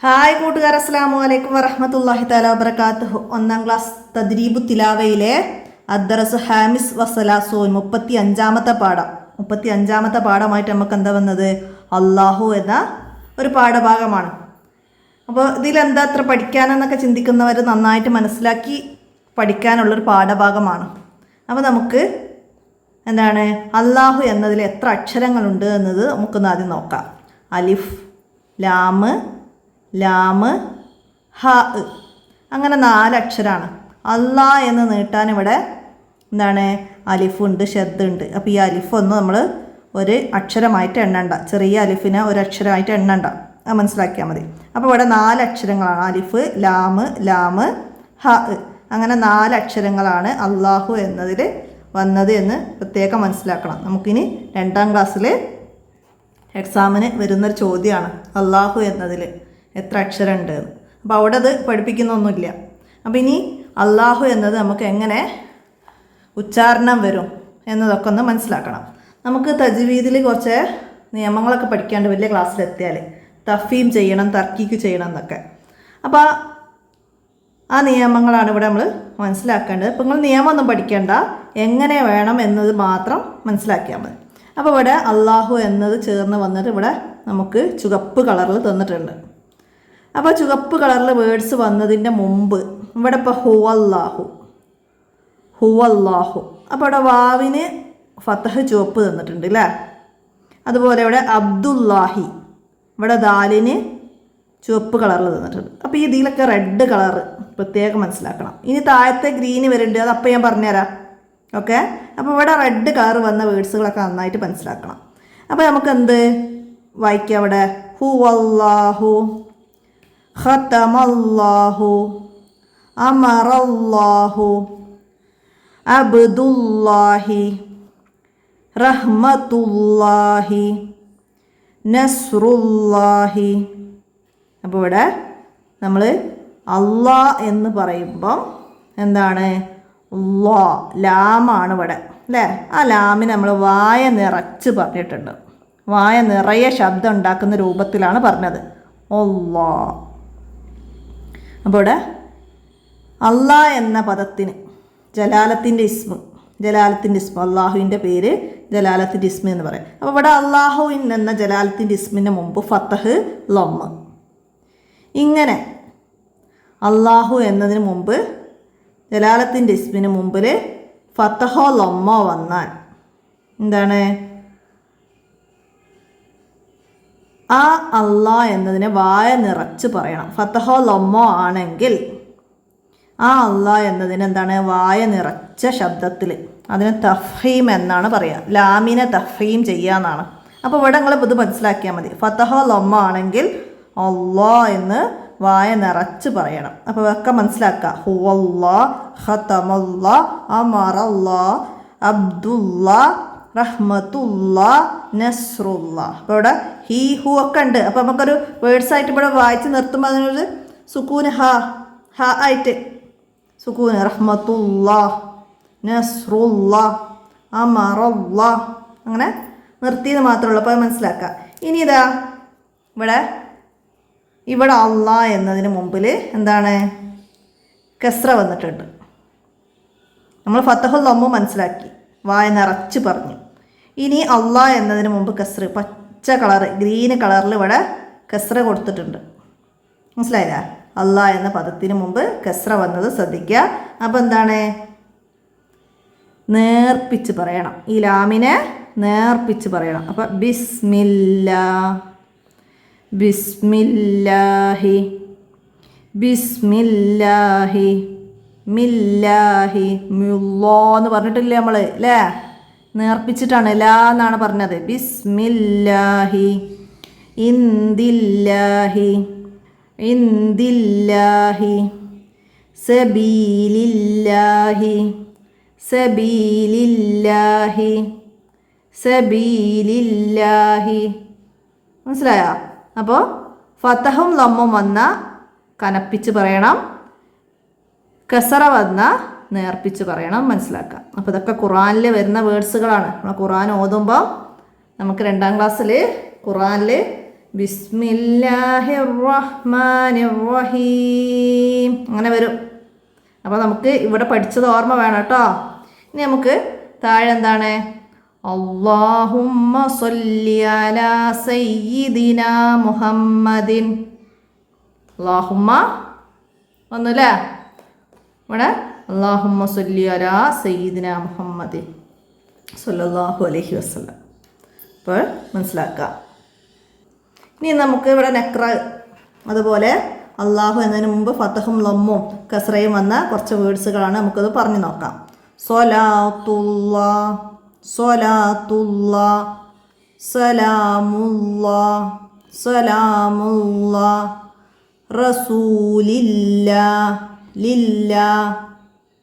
Hi കൂട്ടുകാർ, അസ്സലാമു അലൈക്കും വറഹ്മത്തുള്ളാഹി തആല വബറകാതുഹു. ഒന്നാം ക്ലാസ് തദ്രീബു തിലാവയിലെ അദ്ദറസു ഹാമിസ് വസലാസൂൻ 35ാമത്തെ പാഠം. 35ാമത്തെ പാഠമായിട്ട് നമുക്ക് എന്താ വന്നത്? അള്ളാഹു എന്ന ഒരു പാഠഭാഗമാണ്. അപ്പോൾ ഇതിലെന്താ അത്ര പഠിക്കാനെന്നൊക്കെ ചിന്തിക്കുന്നവർ നന്നായിട്ട് മനസ്സിലാക്കി പഠിക്കാനുള്ളൊരു പാഠഭാഗമാണ്. അപ്പോൾ നമുക്ക് എന്താണ് അള്ളാഹു എന്നതിൽ എത്ര അക്ഷരങ്ങളുണ്ട് എന്നത് നമുക്കൊന്ന് ആദ്യം നോക്കാം. അലിഫ്, ലാമ്, ലാമ്, ഹ, അങ്ങനെ 4 അക്ഷരമാണ്. അല്ലാ എന്ന് നീട്ടാൻ ഇവിടെ എന്താണ് അലിഫുണ്ട്, ഷദ്ദുണ്ട്. അപ്പോൾ ഈ അലിഫൊന്നും നമ്മൾ ഒരു അക്ഷരമായിട്ട് എണ്ണണ്ട, ചെറിയ അലിഫിനെ ഒരു അക്ഷരമായിട്ട് എണ്ണണ്ട, അത് മനസ്സിലാക്കിയാൽ മതി. അപ്പോൾ ഇവിടെ 4 അക്ഷരങ്ങളാണ്. അലിഫ്, ലാമ്, ലാമ്, ഹ, അങ്ങനെ 4 അക്ഷരങ്ങളാണ് അള്ളാഹു എന്നതിൽ വന്നത് എന്ന് പ്രത്യേകം മനസ്സിലാക്കണം. നമുക്കിനി 2ാം ക്ലാസ്സിൽ എക്സാമിന് വരുന്നൊരു ചോദ്യമാണ് അള്ളാഹു എന്നതിൽ എത്ര അക്ഷരമുണ്ട് എന്ന്. അപ്പോൾ അവിടെ അത് പഠിപ്പിക്കുന്നൊന്നുമില്ല. അപ്പോൾ ഇനി അള്ളാഹു എന്നത് നമുക്ക് എങ്ങനെ ഉച്ചാരണം വരും എന്നതൊക്കെ ഒന്ന് മനസ്സിലാക്കണം. നമുക്ക് തജ്വീദിൽ കുറച്ച് നിയമങ്ങളൊക്കെ പഠിക്കാണ്ട് വലിയ ക്ലാസ്സിലെത്തിയാൽ തഫീം ചെയ്യണം, തർക്കീക്ക് ചെയ്യണം എന്നൊക്കെ. അപ്പോൾ ആ നിയമങ്ങളാണ് ഇവിടെ നമ്മൾ മനസ്സിലാക്കേണ്ടത്. അപ്പോൾ നിങ്ങൾ നിയമമൊന്നും പഠിക്കേണ്ട, എങ്ങനെ വേണം എന്നത് മാത്രം മനസ്സിലാക്കിയാൽ മതി. അപ്പോൾ ഇവിടെ അള്ളാഹു എന്നത് ചേർന്ന് വന്നിട്ട് ഇവിടെ നമുക്ക് ചുവപ്പ് കളറിൽ തന്നിട്ടുണ്ട്. അപ്പോൾ ചുവപ്പ് കളറിൽ വേർഡ്സ് വന്നതിൻ്റെ മുമ്പ് ഇവിടെ ഇപ്പോൾ ഹുവല്ലാഹു, ഹുവല്ലാഹു. അപ്പോൾ ഇവിടെ വാവിന് ഫതഹ് ചുവപ്പ് തന്നിട്ടുണ്ട് അല്ലേ. അതുപോലെ ഇവിടെ അബ്ദുല്ലാഹി, ഇവിടെ ദാലിന് ചുവപ്പ് കളറിൽ തന്നിട്ടുണ്ട്. അപ്പോൾ ഈ ഇതിലൊക്കെ റെഡ് കളറ് പ്രത്യേകം മനസ്സിലാക്കണം. ഇനി താഴത്തെ ഗ്രീന് വരുന്നുണ്ട്, അത് അപ്പോൾ ഞാൻ പറഞ്ഞുതരാം. ഓക്കെ. അപ്പോൾ ഇവിടെ റെഡ് കളർ വന്ന വേർഡ്സുകളൊക്കെ നന്നായിട്ട് മനസ്സിലാക്കണം. അപ്പോൾ നമുക്ക് എന്ത് വായിക്കാം? ഇവിടെ ഹുവല്ലാഹു, ഖതമല്ലാഹു, അമറല്ലാഹു, അബ്ദുല്ലാഹി, റഹ്മത്തുല്ലാഹി, നസ്റുല്ലാഹി. അപ്പോൾ ഇവിടെ നമ്മൾ അല്ലാ എന്ന് പറയുമ്പം എന്താണ്? ലാ, ലാമാണ് ഇവിടെ അല്ലേ. ആ ലാമിന് നമ്മൾ വായ നിറച്ച് പറഞ്ഞിട്ടുണ്ട്. വായ നിറയെ ശബ്ദം ഉണ്ടാക്കുന്ന രൂപത്തിലാണ് പറഞ്ഞത് അല്ലാ. അപ്പോൾ ഇവിടെ അല്ലാ എന്ന പദത്തിന് ജലാലത്തിൻ്റെ ഇസ്മ, ജലാലത്തിൻ്റെ ഇസ്മ, അള്ളാഹുവിൻ്റെ പേര് ജലാലത്തിൻ്റെ ഇസ്മ എന്ന് പറയും. അപ്പോൾ ഇവിടെ അള്ളാഹുവിൻ എന്ന ജലാലത്തിൻ്റെ ഇസ്മിന് മുമ്പ് ഫതഹ്, ലമ്മ്. ഇങ്ങനെ അള്ളാഹു എന്നതിന് മുമ്പ് ജലാലത്തിൻ്റെ ഇസ്മിന് മുമ്പിൽ ഫതഹോ ലമ്മോ വന്നാൽ എന്താണ്? ആ അള്ളാ എന്നതിനെ വായ നിറച്ച് പറയണം. ഫതഹോ ലമ്മോ ആണെങ്കിൽ ആ അള്ളാ എന്നതിന് എന്താണ്? വായ നിറച്ച ശബ്ദത്തിൽ. അതിന് തഫ്ഹീം എന്നാണ് പറയുക. ലാമിനെ തഫ്ഹീം ചെയ്യാന്നാണ്. അപ്പോൾ ഇവിടെ നിങ്ങൾ ഇത് മനസ്സിലാക്കിയാൽ മതി. ഫതഹോ ലമ്മോ ആണെങ്കിൽ അള്ളാ എന്ന് വായ നിറച്ച് പറയണം. അപ്പോൾ ഒക്കെ മനസ്സിലാക്കുക. ഹുവല്ലാ, ഖതമല്ലാ, അമറല്ലാ, അബ്ദുല്ലാ, റഹ്മത്തുല്ലാ, നസ്റുല്ലാ. അപ്പോൾ ഇവിടെ ഹീ, ഹു ഒക്കെ ഉണ്ട്. അപ്പോൾ നമുക്കൊരു വേർഡ്സായിട്ട് ഇവിടെ വായിച്ച് നിർത്തുമ്പോൾ അതിനൊരു സുക്കൂന് ഹ, ഹ ആയിട്ട് സുക്കൂന്. റഹ്മത്തുല്ലാ, നസ്റുല്ലാ, അമറല്ലാ, അങ്ങനെ നിർത്തിയത് മാത്രമേ ഉള്ളൂ. അപ്പോൾ മനസ്സിലാക്കുക. ഇനി ഇതാ ഇവിടെ അള്ളാ എന്നതിന് മുമ്പിൽ എന്താണ്? കസ്ര വന്നിട്ടുണ്ട്. നമ്മൾ ഫതഹുൽ ലമ്മ് മനസ്സിലാക്കി, വായ നിറച്ച് പറഞ്ഞു. ഇനി അള്ളാ എന്നതിന് മുമ്പ് കസ്ര, പച്ച കളറ്, ഗ്രീന് കളറിൽ ഇവിടെ കസ്ര കൊടുത്തിട്ടുണ്ട്. മനസ്സിലായില്ല? അള്ളാ എന്ന പദത്തിന് മുമ്പ് കസ്ര വന്നത് ശ്രദ്ധിക്കുക. അപ്പോൾ എന്താണ്? നേർപ്പിച്ച് പറയണം. ഈ ലാമിനെ നേർപ്പിച്ച് പറയണം. അപ്പോൾ ബിസ്മില്ലാ, ബിസ്മില്ലാഹി, ബിസ്മില്ലാഹി, മില്ലാഹി, മുല്ലാ എന്ന് പറഞ്ഞിട്ടില്ലേ നമ്മൾ അല്ലേ? നേർപ്പിച്ചിട്ടാണ്, ലാ എന്നാണ് പറഞ്ഞത്. ബിസ്മില്ലാഹി, ഇന്ദില്ലാഹി, ഇന്ദില്ലാഹി, സബീലില്ലാഹി, സബീലില്ലാഹി, സബീലില്ലാഹി. മനസ്സിലായോ? അപ്പോൾ ഫതഹും ലമ്മും വന്ന കനപ്പിച്ച് പറയണം, കസറ വന്ന നേർപ്പിച്ച് പറയണം. മനസ്സിലാക്കാം. അപ്പോൾ ഇതൊക്കെ ഖുറാനിൽ വരുന്ന വേർഡ്സുകളാണ്. നമ്മൾ ഖുറാൻ ഓതുമ്പോൾ നമുക്ക് 2ാം ക്ലാസ്സിൽ ഖുറാനിൽ ബിസ്മില്ലാഹിർ റഹ്മാനിർ റഹീം അങ്ങനെ വരും. അപ്പോൾ നമുക്ക് ഇവിടെ പഠിച്ചത് ഓർമ്മ വേണം കേട്ടോ. ഇനി നമുക്ക് താഴെ എന്താണ്, അല്ലാഹുമ്മ സ്വല്ലി അലാ സയ്യിദിനാ മുഹമ്മദിൻ. അല്ലാഹുമ്മ ഒന്നുമില്ലേ ഇവിടെ, അല്ലാഹുമ്മ സ്വല്ലി അലാ സയ്യിദിനാ മുഹമ്മദിൻ സ്വല്ലല്ലാഹു അലൈഹി വസല്ലം. അപ്പോൾ മനസ്സിലാക്കാം. ഇനി നമുക്ക് ഇവിടെ നക്ര, അതുപോലെ അള്ളാഹു എന്നതിന് മുമ്പ് ഫതഹും ലമ്മും കസ്രയും വന്ന കുറച്ച് വേർഡ്സുകളാണ്. നമുക്കത് പറഞ്ഞു നോക്കാം. സ്വലാത്തുല്ലാ, സ്വലാത്തുല്ലാ, സലാമുല്ലാ, സലാമുല്ലാ, റസൂലില്ലാ, ലില്ലാ.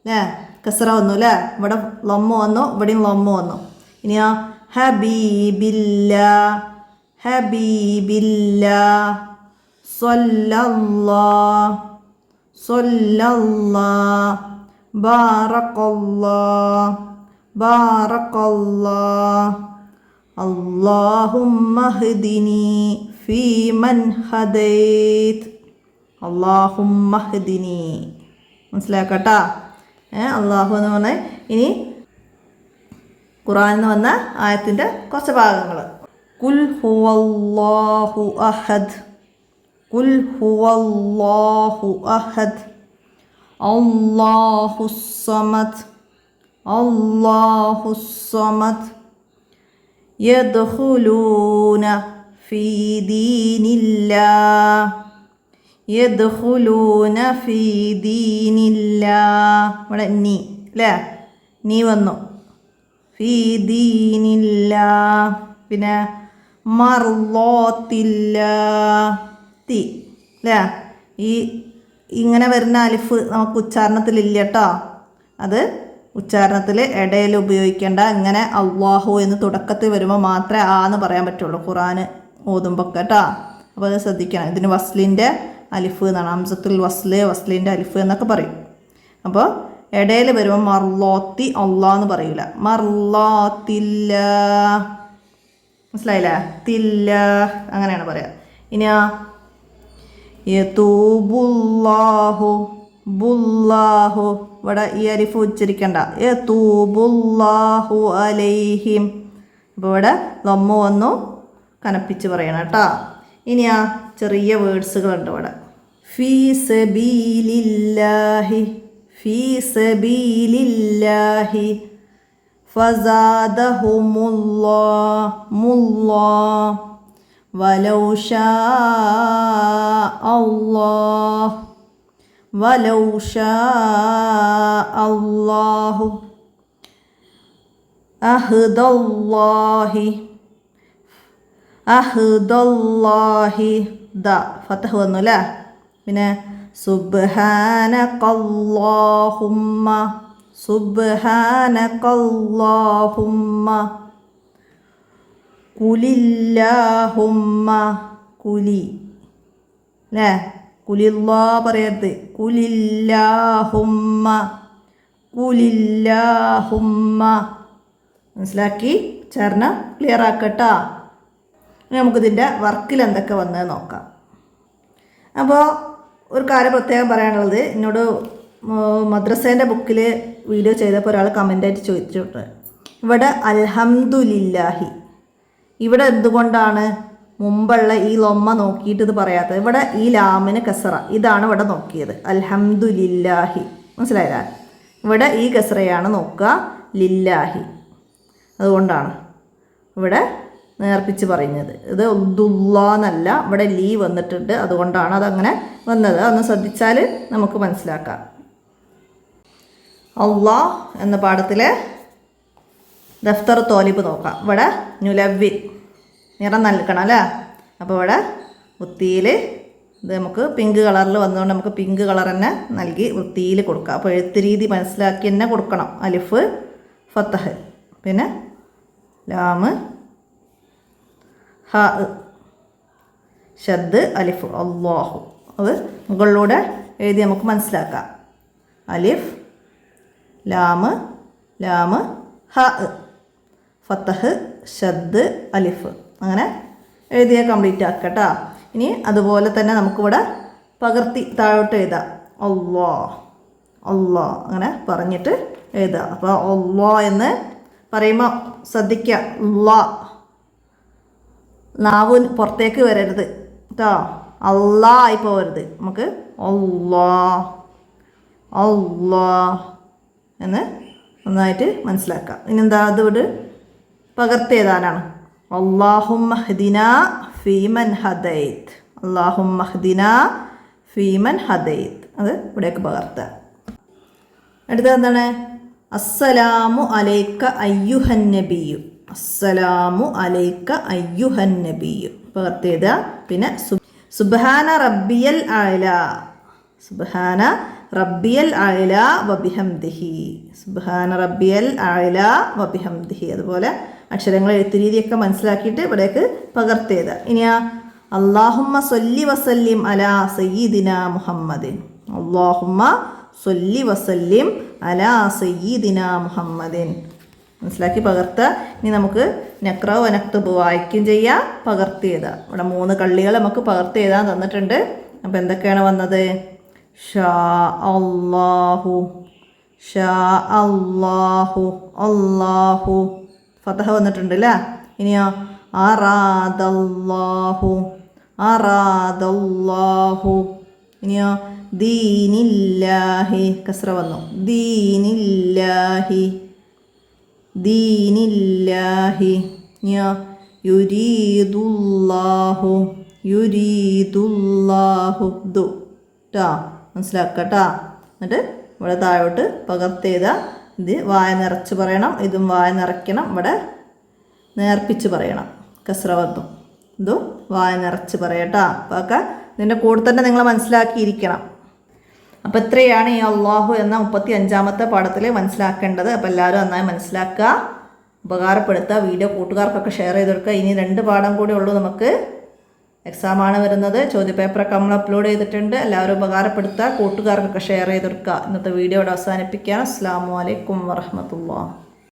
അല്ലേ, കസ്ര വന്നു അല്ലേ, ഇവിടെ ലമ്മ വന്നു, ഇവിടെയും ലമ്മ വന്നു. ഇനിയോ ഹബീബില്ലാ, ഹബീബില്ലാ, സ്വല്ലല്ലാഹ്, സ്വല്ലല്ലാഹ്, ബാറക്കല്ലാഹ്, ബാറക്കല്ലാഹ്, അല്ലാഹുമ്മ ഹ്ദിനി ഫീമൻ ഹദൈത്, അല്ലാഹുമ്മ ഹ്ദിനി. മനസ്സിലാക്കട്ടാ. അള്ളാഹു എന്ന് പറഞ്ഞാൽ ഇനി ഖുർആനിൽ നിന്ന് വന്ന ആയത്തിൻ്റെ കുറച്ച് ഭാഗങ്ങൾ. കുൽ ഹുവല്ലാഹു അഹദ്, കുൽ ഹുവല്ലാഹു അഹദ്, അല്ലാഹുസ് സമദ്, അല്ലാഹുസ് സമദ്, യദ്ഖുലൂന ഫീ ദീനില്ലാഹ്, യദ്ഖുലൂന ഫീ ദീനില്ലാഹ്. ഇവിടെ നീ അല്ലേ, നീ വന്നു, ഫീ ദീനില്ലാഹ്. പിന്നെ മർളോത്തില്ലാത്തി അല്ലേ, ഈ ഇങ്ങനെ വരുന്ന അലിഫ് നമുക്ക് ഉച്ചാരണത്തിലില്ല കേട്ടോ. അത് ഉച്ചാരണത്തിൽ ഇടയിൽ ഉപയോഗിക്കേണ്ട. ഇങ്ങനെ അള്ളാഹു എന്ന് തുടക്കത്തിൽ വരുമ്പോൾ മാത്രമേ ആ എന്ന് പറയാൻ പറ്റുള്ളൂ ഖുർആൻ ഓതുമ്പോൾ കേട്ടോ. അപ്പോൾ അത് ശ്രദ്ധിക്കണം. ഇതിന് വസ്ലിൻ്റെ അലിഫ് എന്നാണ്, ഹംസത്തുൽ വസ്ല്, വസ്ലിൻ്റെ അലിഫ് എന്നൊക്കെ പറയും. അപ്പോൾ ഇടയിൽ വരുമ്പോൾ മർളോത്തി അള്ളാഹ് എന്ന് പറയൂല, മർളോത്തില്ല. മനസ്സിലായില്ലേ, തില്ല അങ്ങനെയാണ് പറയാം. ഇനിയാ യതൂബുല്ലാഹു, ബുല്ലാഹു, ഇവിടെ ഈ അലിഫ് ഉച്ചരിക്കണ്ട, യതൂബുല്ലാഹു അലൈഹിം. അപ്പോൾ ഇവിടെ ലമ്മു വന്നു, കനപ്പിച്ച് പറയണം കേട്ടോ. ഇനിയാ ചെറിയ വേർഡ്സുകളുണ്ട് ഇവിടെ. ഫീ സബീലില്ലാഹി, ഫീ സബീലില്ലാഹി, ഫസാദഹുമുല്ലാഹ്, മുല്ലാഹ്, വലൗ ശാഅ അല്ലാഹ്, വലൗ ശാഅ അല്ലാഹു, അഹ്ദല്ലാഹി, അഹ്ദല്ലാഹി, ദ ഫതഹ് വന്നു അല്ലേ. പിന്നെ സുബ്ഹാനകല്ലാഹുമ്മ, സുബ്ഹാനകല്ലാഹുമ്മ, കുലില്ലാഹുമ്മ, കുലി അല്ലേ, കുലില്ലാ പറയരുത്, കുലില്ലാഹുമ്മ, കുലില്ലാഹുമ്മ. മനസ്സിലാക്കി ഉച്ചാരണം ക്ലിയർ ആക്കട്ടാ. നമുക്കിതിൻ്റെ വർക്കിൽ എന്തൊക്കെ വന്നത് നോക്കാം. അപ്പോൾ ഒരു കാര്യം പ്രത്യേകം പറയാനുള്ളത്, എന്നോട് മദ്രസേൻ്റെ ബുക്കിൽ വീഡിയോ ചെയ്തപ്പോൾ ഒരാൾ കമൻ്റായിട്ട് ചോദിച്ചിട്ടുണ്ട്, ഇവിടെ അൽഹംദുലില്ലാഹി, ഇവിടെ എന്തുകൊണ്ടാണ് മുമ്പുള്ള ഈ ലൊമ്മ നോക്കിയിട്ട് ഇത് പറയാത്തത്? ഇവിടെ ഈ ലാമിന് കസറ, ഇതാണ് ഇവിടെ നോക്കിയത്, അൽഹംദുലില്ലാഹി. മനസ്സിലായില്ല, ഇവിടെ ഈ കസറയാണ് നോക്കുക, ലില്ലാഹി. അതുകൊണ്ടാണ് ഇവിടെ നേർപ്പിച്ച് പറയുന്നത്. ഇത് ഉദ്ദുല്ലാന്നല്ല, ഇവിടെ ലീ വന്നിട്ടുണ്ട്, അതുകൊണ്ടാണ് അതങ്ങനെ വന്നത്. അതൊന്ന് ശ്രദ്ധിച്ചാൽ നമുക്ക് മനസ്സിലാക്കാം. അള്ളാഹ് എന്ന പാഠത്തിലെ ദഫ്തർ തോലിബ് നോക്കാം. ഇവിടെ നുലവ്വി നിറം നൽകണം അല്ലേ. അപ്പോൾ ഇവിടെ വൃത്തിയിൽ ഇത് നമുക്ക് പിങ്ക് കളറിൽ വന്നുകൊണ്ട് നമുക്ക് പിങ്ക് കളർ തന്നെ നൽകി വൃത്തിയിൽ കൊടുക്കാം. അപ്പോൾ എഴുത്ത് രീതി മനസ്സിലാക്കി തന്നെ കൊടുക്കണം. അലിഫ് ഫത്തഹ്, പിന്നെ ലാമ് ഹ, ഷദ് അലിഫ് അല്ലാഹു. അത് മുകളിലൂടെ എഴുതി നമുക്ക് മനസ്സിലാക്കാം. അലിഫ് ലാമ്, ലാമ് ഹ, ഫത്തഹ് ഷദ് അലിഫ്, അങ്ങനെ എഴുതിയാൽ കംപ്ലീറ്റ് ആക്കുക കേട്ടോ. ഇനി അതുപോലെ തന്നെ നമുക്കിവിടെ പകർത്തി താഴോട്ട് എഴുതാം. അള്ളാ അള്ളാ അങ്ങനെ പറഞ്ഞിട്ട് എഴുതുക. അപ്പോൾ അള്ളാ എന്ന് പറയുമ്പോൾ ശ്രദ്ധിക്കുക, അള്ളാ നാവ് പുറത്തേക്ക് വരരുത് കേട്ടോ. അള്ളാ ആയി പോകരുത്. നമുക്ക് അള്ളാ അള്ളാ എന്ന് നന്നായിട്ട് മനസ്സിലാക്കാം. ഇനി എന്താ അതുകൊണ്ട് പകർത്തി എഴുതാനാണ്. അല്ലാഹുമ്മ ഹ്ദിനാ ഫീമൻ ഹദൈത്, അല്ലാഹുമ്മ ഹ്ദിനാ ഫീമൻ ഹദൈത്. അത് ഇവിടേക്ക് പകർത്തുക. അടുത്തത് എന്താണ്? അസ്സലാമു അലൈക അയ്യുഹൻ നബിയു, അസ്സലാമു അലൈക അയ്യുഹൻ നബിയു പകർത്തി എഴുതുക. പിന്നെ സുബ്ഹാന റബ്ബിയൽ അഅല, സുബ്ഹാന റബ്ബിയൽ അഅല വബിഹംദിഹി, സുബ്ഹാന റബ്ബിയൽ അഅല വബിഹംദിഹി. അതുപോലെ അക്ഷരങ്ങൾ എഴുത്ത് രീതിയൊക്കെ മനസ്സിലാക്കിയിട്ട് ഇവിടേക്ക് പകർത്തി എഴുതുക. ഇനിയാ അല്ലാഹുമ്മ സ്വല്ലി വസല്ലിം അലാ സയ്യിദിന മുഹമ്മദിൻ, അല്ലാഹുമ്മ സ്വല്ലി വസല്ലിം അലാ സയ്യിദിന മുഹമ്മദിൻ മനസ്സിലാക്കി പകർത്തുക. ഇനി നമുക്ക് നക്ര വനക്തുബ് വായിക്കും ചെയ്യാം, പകർത്തി എഴുതാം. ഇവിടെ 3 കള്ളികൾ നമുക്ക് പകർത്തി എഴുതാൻ തന്നിട്ടുണ്ട്. അപ്പോൾ എന്തൊക്കെയാണ് വന്നത്? ഷാ അല്ലാഹു, ഷാ അല്ലാഹു, അല്ലാഹു ഫതഹ വന്നിട്ടുണ്ട് അല്ലേ. ഇനിയോ അറാദല്ലാഹു, അറാദല്ലാഹു. ഇനിയോ ദീനില്ലാഹി, കസ്ര വന്നു, ദീനില്ലാഹി, ദീനില്ലാഹി. ഇനിയോ യുരീദുല്ലാഹു, യുരീദുല്ലാഹു. ദു ട്ടാ മനസ്സിലാക്കട്ടാ. എന്നിട്ട് ഇവിടെ താഴോട്ട് പകർത്തിയതാ. ഇത് വായ നിറച്ച് പറയണം, ഇതും വായ നിറയ്ക്കണം, ഇവിടെ നേർപ്പിച്ച് പറയണം. കസ്ര വന്നു, ഇതും വായ നിറച്ച് പറയട്ടാ. അപ്പോൾ ഒക്കെ ഇതിൻ്റെ കൂടെ തന്നെ നിങ്ങൾ മനസ്സിലാക്കിയിരിക്കണം. അപ്പോൾ ഇത്രയാണ് ഈ അള്ളാഹു എന്ന 35ാമത്തെ പാഠത്തിൽ മനസ്സിലാക്കേണ്ടത്. അപ്പോൾ എല്ലാവരും നന്നായി മനസ്സിലാക്കുക, ഉപകാരപ്പെടുത്തുക, വീഡിയോ കൂട്ടുകാർക്കൊക്കെ ഷെയർ ചെയ്ത് കൊടുക്കുക. ഇനി 2 പാഠം കൂടി ഉള്ളൂ, നമുക്ക് എക്സാമാണ് വരുന്നത്. ചോദ്യപേപ്പറൊക്കെ നമ്മൾ അപ്ലോഡ് ചെയ്തിട്ടുണ്ട്. എല്ലാവരും ഉപകാരപ്പെടുത്തുക, കൂട്ടുകാർക്കൊക്കെ ഷെയർ ചെയ്ത് കൊടുക്കുക. ഇന്നത്തെ വീഡിയോ ഇവിടെ അവസാനിപ്പിക്കുകയാണ്. അസ്സലാമു അലൈക്കും വറഹ്മത്തുള്ളാഹി.